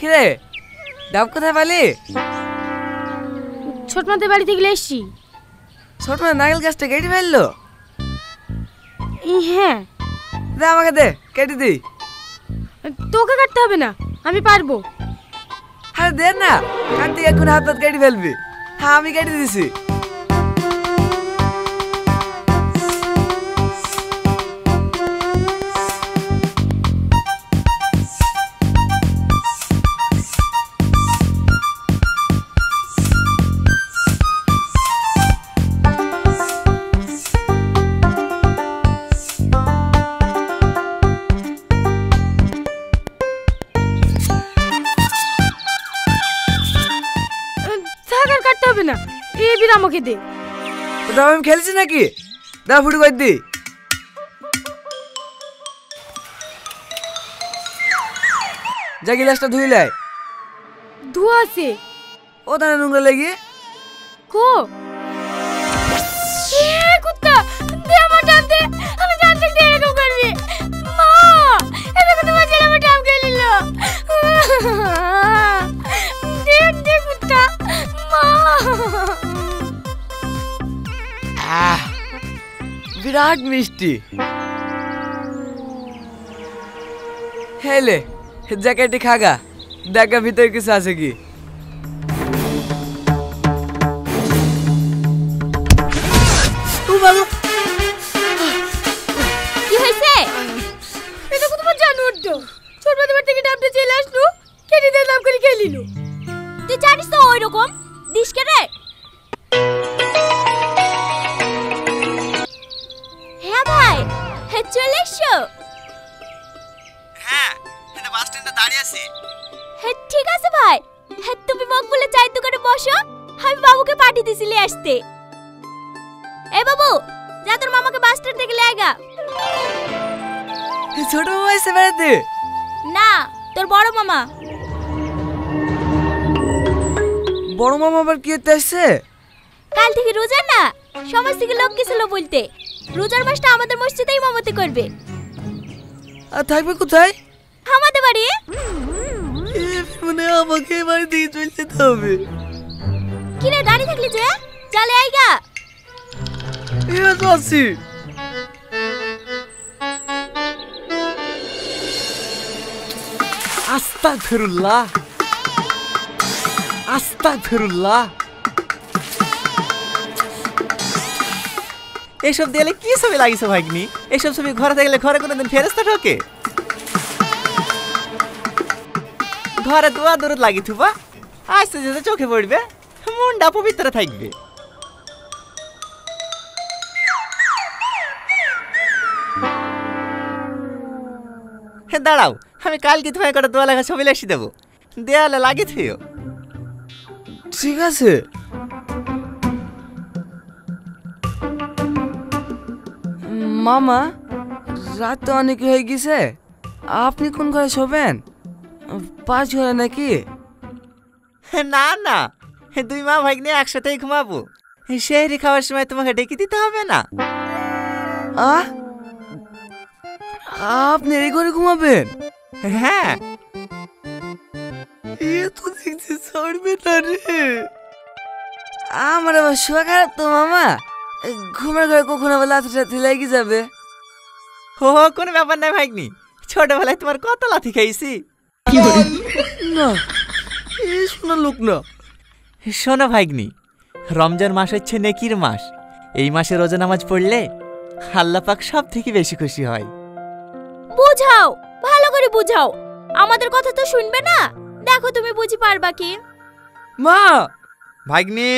কিরে ডাব কোথায় পালি? ছোট মাদের বাড়ি থেকে এসছি। ছোট মা নারকেল গাছটা কেটে ফেললো? হ্যাঁ। দে আমাকে দে, কেটে দিই। তোকে কাটতে হবে না, আমি পারবো। আরে দে না, কাটতে এখন হাত হাত কেটে ফেলবি। হ্যাঁ আমি কেটে দিছি। না এই বির আমাকে দে। ওটা আমি খেলছি নাকি? দা ফুটু করে দি। যা গিলাসটা ধুই লাই। ধোয়া আছে। ও দানা নোংরা লেগে কো এ কুত্তা দে আমার ডাব দে, আমি জানতে দে এরকম করবি। মা এটা তো তোমার ছেলে আমার ডাব খেয়ে নিল। দে দে কুত্তা মা। বিরাট মিষ্টি। হেলে জ্যাকেটে খাগা, দেখা ভিতরে কিছু আছে কি। কি হয়েছে? এটা কত বড় জানোয়ার তো, ছোট বাবার থেকে ডাবটা চলে আসলো, কেটে দিয়ে লাভ করে খেয়ে নিল। তুই জানিস তো ওই রকম দিস কে রে? হ্যাঁ ভাই, হ্যাঁ চলে এসো। হ্যাঁ এটা বাস স্ট্যান্ডে দাঁড়িয়ে আছি। হ্যাঁ ঠিক আছে ভাই, হ্যাঁ তুমি মকবুলে চায়ের দোকানে বসো, আমি বাবুকে পাঠিয়ে দিছিলি আসতে। এ বাবু যা তোর মামাকে বাস স্ট্যান্ড থেকে নিয়ে আয়। ছোট মামা এসে বেড়াতে? না তোর বড় মামা। বড় মামা আবার কি করতে আসছে? কাল থেকে রোজা না, সমাজ থেকে লোক গেছিল বলতে রোজার মাসটা আমাদের মসজিদেই ইমামতি করবে। আর থাকবে কোথায়? আমাদের বাড়ি। মানে আমাকে বাড়ি দিয়ে চলে যেতে হবে। কি রে দাঁড়িয়ে থাকলি যে, চলে আইগা। এবার তো আসছি। আস্তাগফিরুল্লাহ আস্তাগফিরুল্লাহ। এসব দেয়ালে কি ছবি লাগিয়েছো ভাগ্নি? এসব ছবি ঘরে থাকলে ঘরে কোনোদিন ফেরেশতা ঢোকে? ঘরে দোয়া দরুদ লাগি থুবা, আস্তে যেতে চোখে পড়বে, মনটা পবিত্র থাকবে। দাঁড়াও, আমি কালকে তোমায় করে দোয়া লেখা ছবি লেখি দেবো, দেয়ালে লাগিয়ে থুও। ঠিক আছে। মামা রাত তো অনেক হয়ে গেছে, আপনি কোন ঘরে শোবেন? পাঁচ ঘরে নাকি? না না, দুই মা ভাগ্নে একসাথেই ঘুমাবো। সেহরি খাওয়ার সময় তোমাকে ডেকে দিতে হবে না। আপনি এই ঘরে ঘুমাবেন? হ্যাঁ। এ তো দেখছি ছাড়বে না রে। আমার আবার শোয়া খারাপ তো মামা, ঘুমের ঘরে কখনো আবার লাথি টাথি লেগে যাবে। ও কোনো ব্যাপার নাই ভাগ্নি, ছোটবেলায় তোমার কত লাথি খাইছি। না এ শোনা লোক না। শোনো ভাগ্নি, রমজান মাস হচ্ছে নেকির মাস। এই মাসে রোজা নামাজ পড়লে আল্লাহ পাক সব থেকে বেশি খুশি হয়। বুঝাও, ভালো করে বুঝাও, আমাদের কথা তো শুনবে না। দেখো তুমি বুঝি পারবা কি। মা ভাগ্নি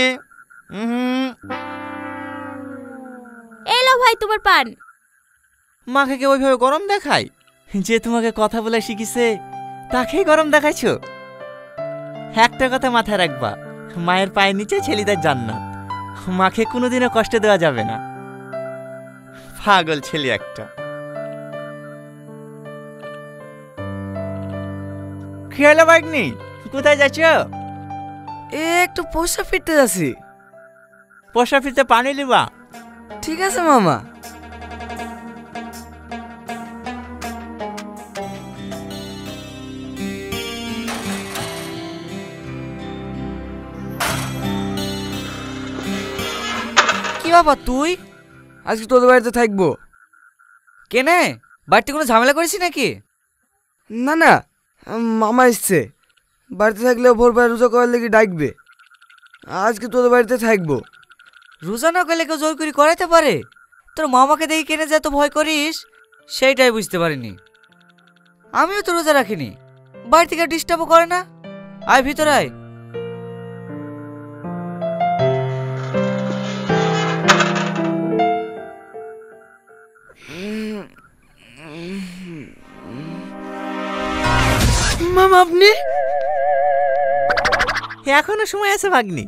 এলো ভাই তোমার পান। মাকে কে ওইভাবে গরম দেখায়? যে তোমাকে কথা বলে শিখিছে তাকেই গরম দেখাইছো? একটা কথা মাথায় রাখবা, মায়ের পায়ের নিচে ছেলেদের জান্নাত। মাকে কোনোদিনও কষ্ট দেওয়া যাবে না। পাগল ছেলে একটা। কি হলো ভাগ্নি, কোথায় যাচ্ছ? একটু পোষা ফিরতে যাচ্ছি। পোষা ফিরতে পানি লিবা? ঠিক আছে মামা। ব্যাপার তুই? আজকে তোদের বাড়িতে থাকবো। কেনে? বাড়িতে কোনো ঝামেলা করেছি নাকি? না না, মামা এসছে। বাড়িতে থাকলে ভোরবেলা রোজা করার লেগে ডাকবে। আজকে তোদের বাড়িতে থাকবো। রোজা না করলে কেউ জোর করে করাইতে পারে? তোর মামাকে দেখে কেনে যে এত ভয় করিস সেইটাই বুঝতে পারিনি। আমিও তো রোজা রাখিনি, বাড়ি থেকে ডিস্টার্বও করে না। আয় ভিতরে আয়। মামা আপনি? এখনো সময় আছে ভাগ্নি,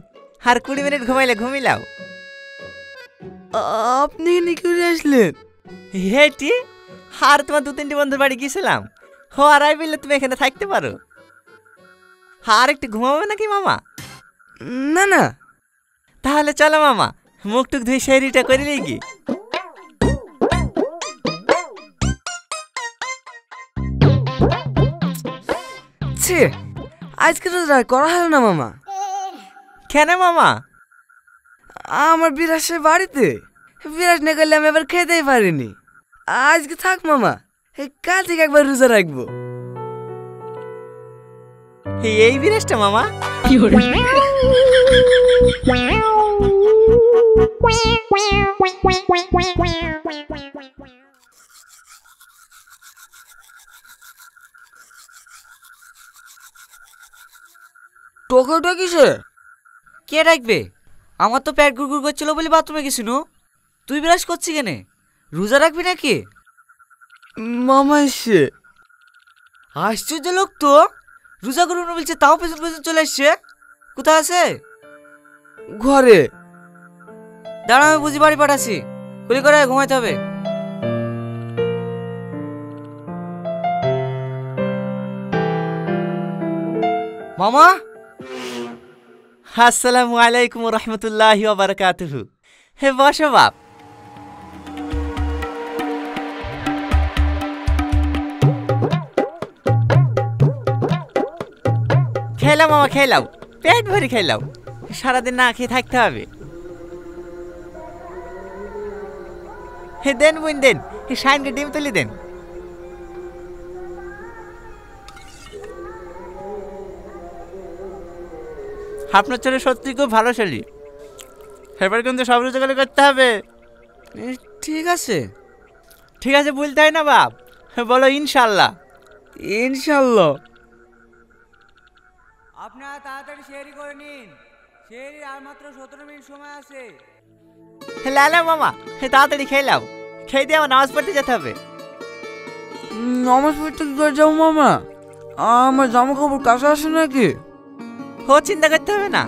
আর 20 মিনিট ঘুমাইলে ঘুমিলাও। আপনি এখানে কি করে আসলেন? হেটি আর তোমার 2-3টি বন্ধুর বাড়ি গিয়েছিলাম। হো আর আই বললে তুমি এখানে থাকতে পারো। আর একটু ঘুমাবে নাকি মামা? না না। তাহলে চলো মামা, মুখ টুক ধুই শেরিটা করে লিগি। ছে, আজকে তো করা হলো না মামা। কেন মামা? আমার বিরাসের বাড়িতে বিরাজ না করলে আমি এবার খেতেই পারিনি। আজকে থাক মামা, কাল থেকে একবার রোজা রাখবো। এই বিরাজটা মামা? টোকাটা কিসে? কে ডাকবে? আমার তো পেট গুড়গুড় করছিল বলে বাথরুমে গেছিল। তুই বিরাজ করছি কেনে? রোজা রাখবি নাকি? মামা এসছে। আশ্চর্য লোক তো, রোজা করবো না বলছে তাও পেছন পেছন চলে আসছে। কোথায় আছে? ঘরে। দাঁড়া, আমি বুঝি বাড়ি পাঠাচ্ছি। কুলি করে ঘুমাইতে হবে। মামা, আসসালামু আলাইকুম রহমতুল্লাহি ওয়া বারাকাতুহু। হে বসো বাপ। খেলাও মামা খেলাও, পেট ভরে খেলাও, সারাদিন না খেয়ে থাকতে হবে। হে দেন বুন দেন, শাইনকে ডিম তুলি দেন। আপনার ছেলে সত্যি খুব ভালো ছেলে, এবার কিন্তু সব রোজগার করতে হবে। ঠিক আছে। ঠিক আছে বলতে হয় না বাপ, বলো ইনশাল্লাহ। ইনশাল্লাহ। আপনারা তাড়াতাড়ি শেয়ারি করে নিন, শেয়ারি আর মাত্র 17 মিনিট সময় আছে। লালা মামা তাড়াতাড়ি খেলাও, খেয়ে দিয়ে আমার নামাজ পড়তে যেতে হবে। নামাজ পড়তে কি করে যাবো মামা? আমার জামা কাপড় কাছে আসে নাকি? ও চিন্তা করতে হবে না,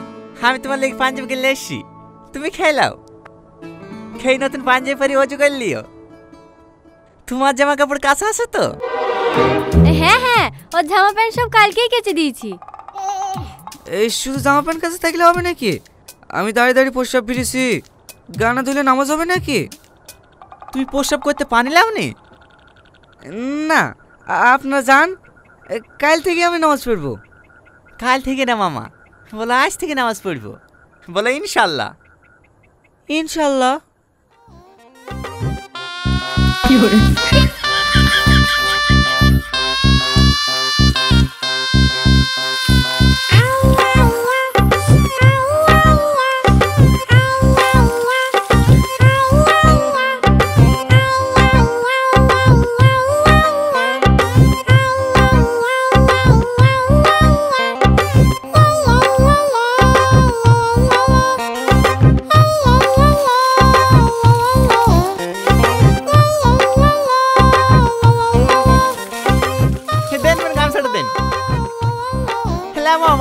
আমি তোমার লেগে পাঞ্জাবি কিনলে এসছি, তুমি খেলাও। খেয়ে নতুন পাঞ্জাবি পরি অজু করে লিও। তোমার জামা কাপড় কাছে আছে তো? হ্যাঁ হ্যাঁ, ওর জামা প্যান্ট সব কালকেই কেচে দিয়েছি। এই শুধু জামা প্যান্ট কাছে থাকলে হবে নাকি? আমি দাঁড়িয়ে দাঁড়িয়ে প্রস্রাব ফিরেছি, গানা ধুলে নামাজ হবে নাকি? তুমি প্রস্রাব করতে পানি লাওনি? না, আপনারা যান, কাল থেকে আমি নামাজ পড়বো। কাল থেকে না মামা, বলো আজ থেকে নামাজ পড়বো, বলো ইনশাল্লাহ। ইনশাল্লাহ।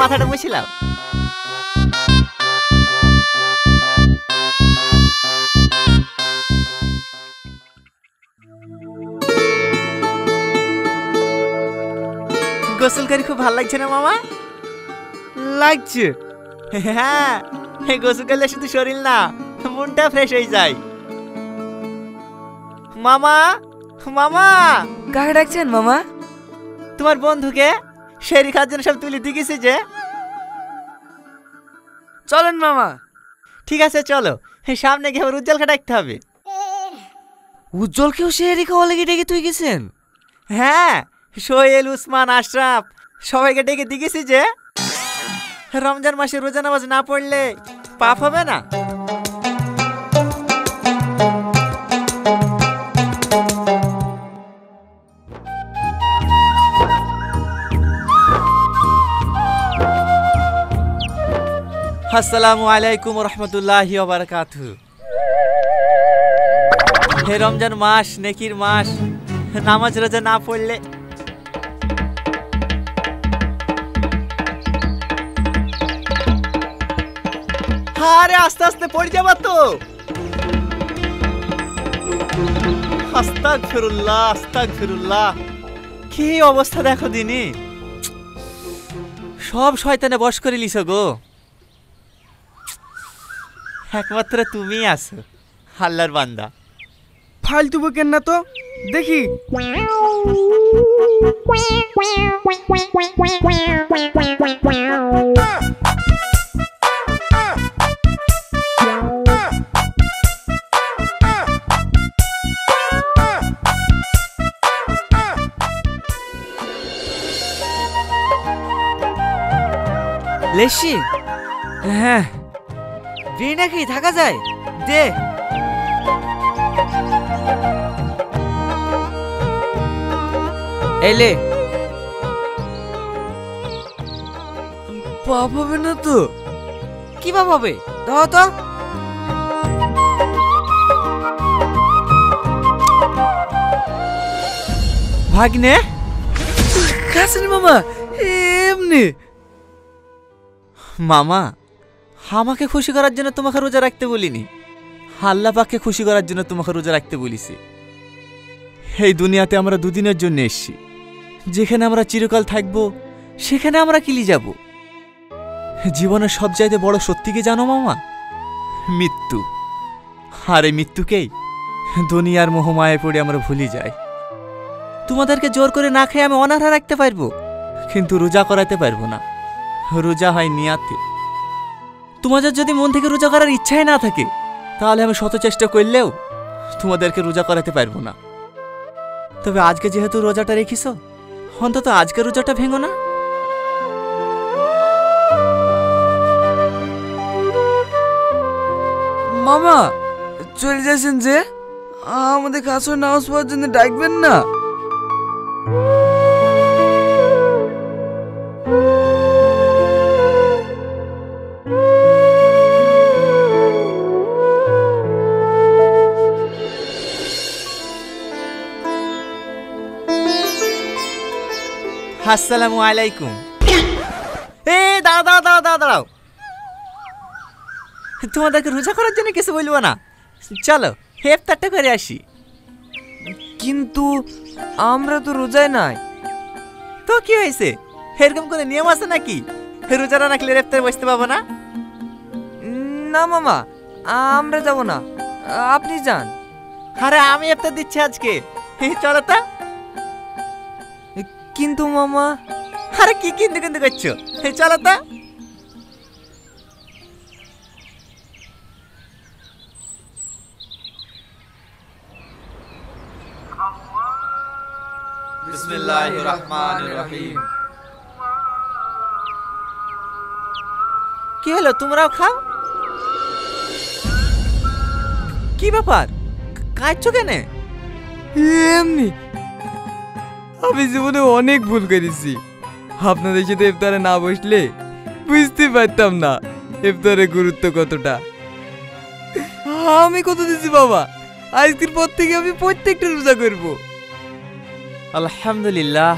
মাথাটা মুছিলাম। গোসল করে খুব ভালো লাগছে না মামা? লাগছে। হ্যাঁ, গোসল করলে শুধু শরীর না, মনটা ফ্রেশ হয়ে যায়। মামা মামা, কাকে ডাকছেন মামা? তোমার বন্ধুকে শেরি খাওয়ার জন্য সব তুলে দিয়েছে যে। চলেন মামা। ঠিক আছে চলো, সামনে গিয়ে আবার উজ্জ্বলকে ডাকতে হবে। উজ্জ্বলকেও সেহরি খাওয়া লেগে ডেকে তুই গেছেন? হ্যাঁ, সোহেল, উসমান, আশরাফ সবাইকে ডেকে দিয়েছি যে রমজান মাসে রোজা নামাজ না পড়লে পাপ হবে না। আসসালামু আলাইকুম রহমতুল্লাহি ওয়া বারাকাতুহু। হে রমজান মাস, নেকির মাস, নামাজ রোজা না পড়লে আরে আস্তে আস্তে পড়ে যাবা তো। আস্তাগফিরুল্লাহ, আস্তাগফিরুল্লাহ। কি অবস্থা দেখো দিনি, সব শয়তানে বশ করে লিছো গো। একমাত্র তুমি আছো আল্লাহর বান্দা। ফালতু বকেন না তো, দেখি। লেসি? হ্যাঁ, বিয়ে নাকি থাকা যায়? দে। এলে পাপ হবে না তো? কি পাপ হবে? দাও তো। ভাগ্নে কাছেন মামা, এমনি। মামা, আমাকে খুশি করার জন্য তোমাকে রোজা রাখতে বলিনি, আল্লাহ পাককে খুশি করার জন্য তোমাকে রোজা রাখতে বলিছি। এই দুনিয়াতে আমরা দুদিনের জন্য এসেছি, যেখানে আমরা চিরকাল থাকবো সেখানে আমরা কিলি যাব। জীবনের সবচাইতে বড় সত্যি কি জানো মামা? মৃত্যু। আর এই মৃত্যুকেই দুনিয়ার মোহমায়ে পড়ে আমরা ভুলে যাই। তোমাদেরকে জোর করে না খেয়ে আমি অনাহার রাখতে পারবো, কিন্তু রোজা করাতে পারবো না। রোজা হয় নিয়াতে। তোমাদের যদি মন থেকে রোজা করার ইচ্ছাই না থাকে, তাহলে আমি শত চেষ্টা করলেও তোমাদেরকে রোজা করাতে পারবো না। তবে আজকে যেহেতু রোজাটা রেখিছো, অন্তত আজকে রোজাটা ভেঙো না। মামা চলে যাচ্ছেন যে, আমাদের কাছে নামাজ পড়ার জন্য ডাকবেন না? আসসালামু আলাইকুম। এ দাঁড়াও দাঁড়াও দাঁড়াও দাঁড়াও দাঁড়াও, তোমাদেরকে রোজা করার জন্য কিছু বলবো না, চলো ইফতারটা করে আসি। কিন্তু আমরা তো রোজায় নাই। তো কি হয়েছে, এরকম কোনো নিয়ম আছে নাকি রোজা না রাখলে ইফতারে বসতে পাবো না? না মামা, আমরা যাব না, আপনি যান। আরে আমি ইফতার দিচ্ছি আজকে, চলো তো। কিন্তু মামা। আরে কি কিন্তু কিন্তু করছো, চলো তো। বিসমিল্লাহির রহমানির রহিম। কি হলো, তোমরাও খাও? কি ব্যাপার, কাঁদছো কেন? এমনি, আমি জীবনে অনেক ভুল করেছি। আপনাদের সাথে ইফতারে না বসলে বুঝতে পারতাম না ইফতারের গুরুত্ব কতটা। আমি কত দিছি বাবা, আজকের পর থেকে আমি প্রত্যেকটা রোজা করব। আলহামদুলিল্লাহ,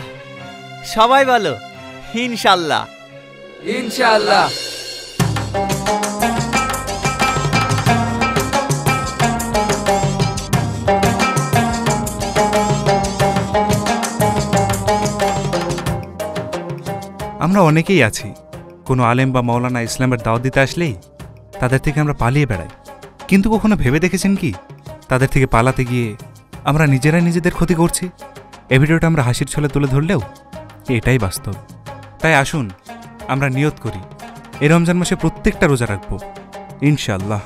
সবাই বলো ইনশাআল্লাহ। ইনশাআল্লাহ। আমরা অনেকেই আছি, কোনো আলেম বা মাওলানা ইসলামের দাওয়াত দিতে আসলেই তাদের থেকে আমরা পালিয়ে বেড়াই। কিন্তু কখনো ভেবে দেখেছেন কি, তাদের থেকে পালাতে গিয়ে আমরা নিজেরাই নিজেদের ক্ষতি করছি? এই ভিডিওটা আমরা হাসির ছলে তুলে ধরলেও এটাই বাস্তব। তাই আসুন আমরা নিয়ত করি, এই রমজান মাসে প্রত্যেকটা রোজা রাখব, ইনশাআল্লাহ।